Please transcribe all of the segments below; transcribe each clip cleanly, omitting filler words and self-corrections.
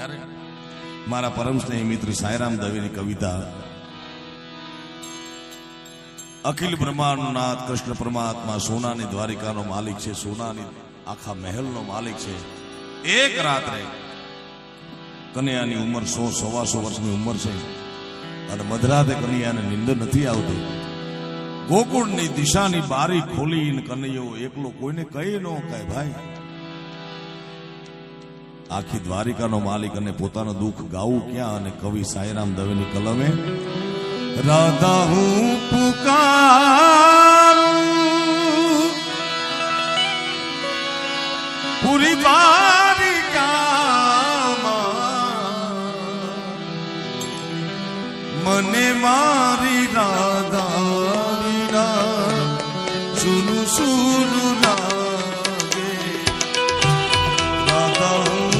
ત્યારે મારા પરમ સ્નેહી મિત્ર સાયરામ દવેની કવિતા અખિલ બ્રહ્માંડનો નાથ કૃષ્ણ પરમાત્મા સોનાની દ્વારિકાનો માલિક છે, સોનાની આખા મહેલનો માલિક છે. એક રાત્રે કન્યાની ઉંમર 100-125 વર્ષની ઉંમર છે અને મધરાતે કન્યાને નિંદર નથી આવતી. ગોકુળની દિશાની બારી ખોલીને કનૈયો એકલો કોઈને કહી ન કહે. ભાઈ, આખી દ્વારિકાનો માલિક અને પોતાનું દુઃખ ગાવું ક્યાં? અને કવિ સાયરામ દવેની કલમે રાધા હું પુકારું પૂરી દ્વારિકામાં, મને મારી રાધા વિના સુનું સુનું લાગે. રાધા હું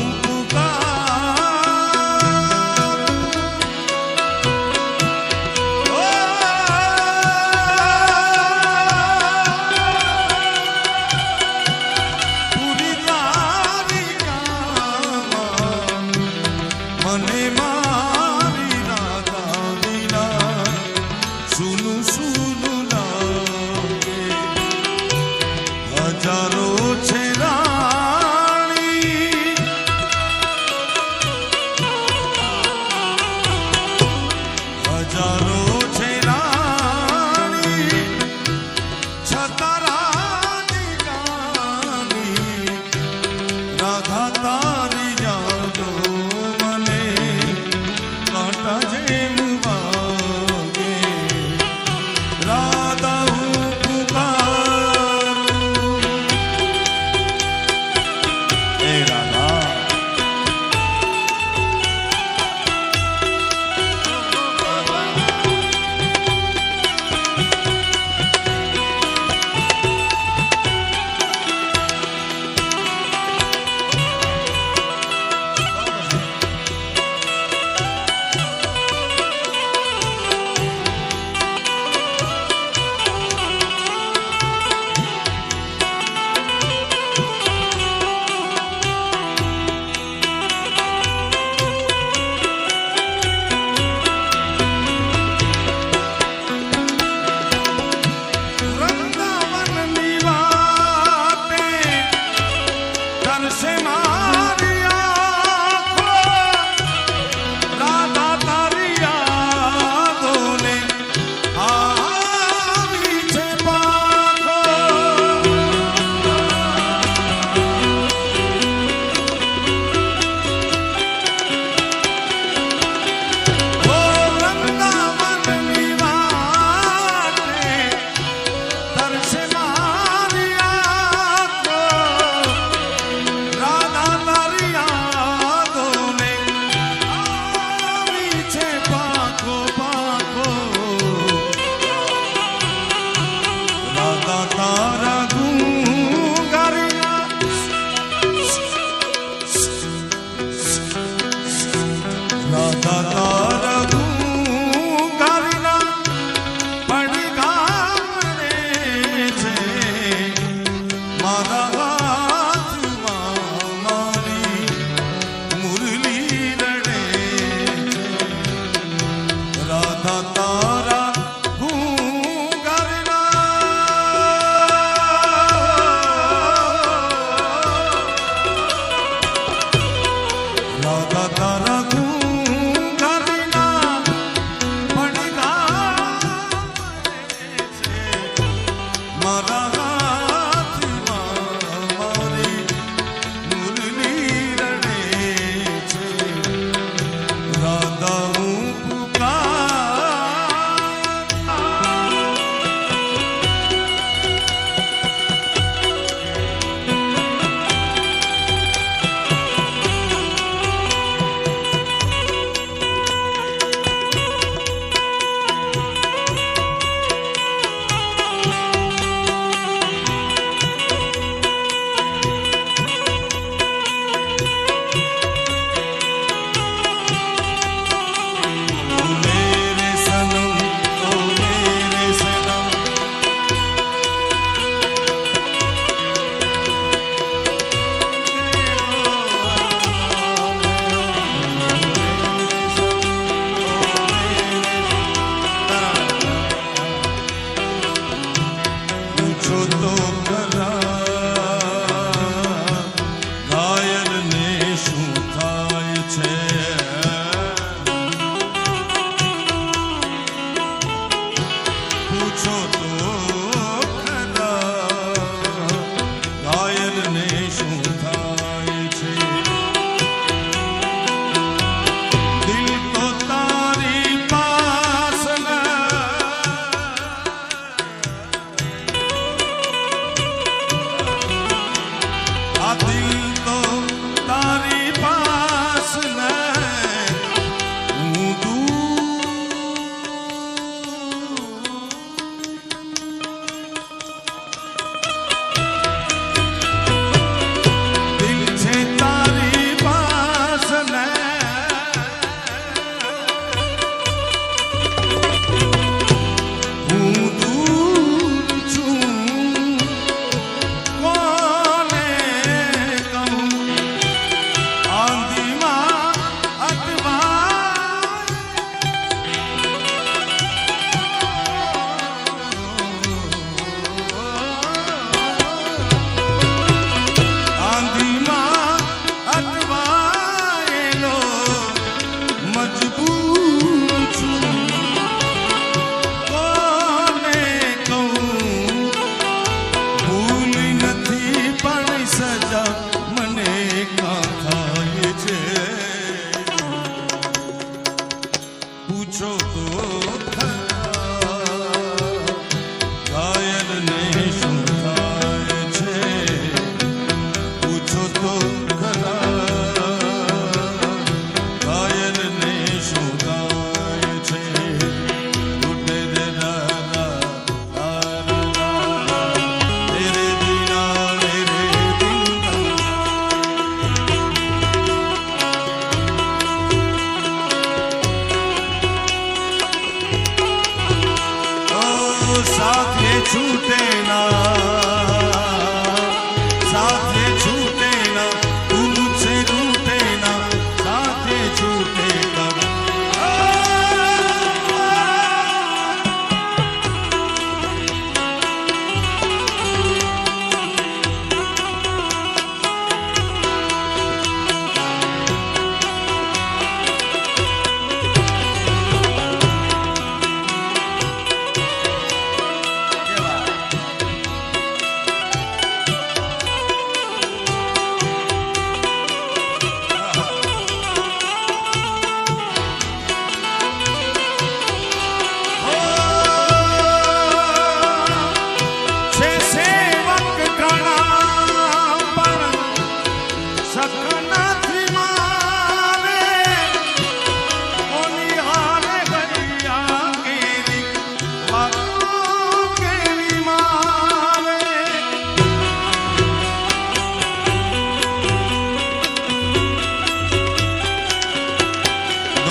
છે પૂછો તો छूटे ना साथे छूटे ना तू मुझसे रूठे ना साथे छूटे कब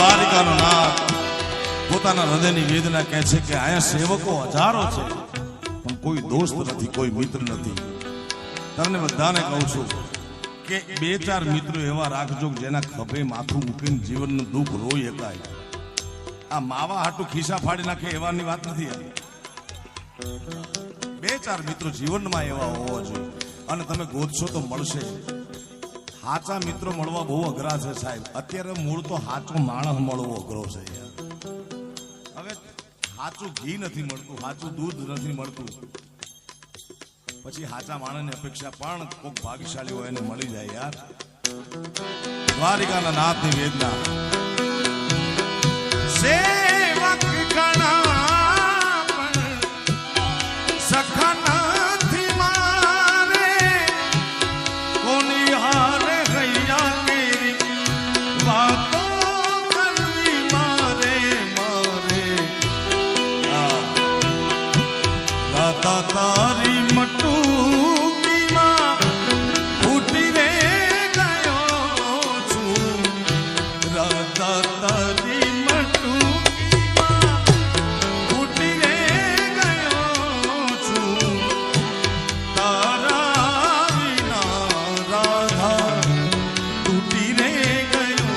દ્વારિકાનો નાથ પોતાના હૃદયની વેદના કહે છે કે આયા સેવકો હજારો છે પણ કોઈ દોસ્ત નથી, કોઈ મિત્ર નથી. તમને બધાને કહું છું કે બે ચાર મિત્રો એવા રાખજો જેના ખભે માથું મૂકીને જીવનનું દુઃખ રોઈ શકાય. આ માવા હાટું ખિસ્સા ફાડી નાખે એવાની વાત નથી. બે ચાર મિત્રો જીવનમાં એવા હોવા જોઈએ અને તમે ગોતશો તો મળશે. હાચા મિત્રો મળવા બહુ અઘરા છે સાહેબ. અત્યારે મૂળ તો હાચો માણસ મળવો અઘરો છે યાર. હવે હાચું ઘી નથી મળતું, હાચું દૂધ નથી મળતું, પછી હાચા માણસની અપેક્ષા પણ કોઈક ભાગ્યશાળી હોય એને મળી જાય યાર. દ્વારિકાના નાથની વેદના સેવક ગણા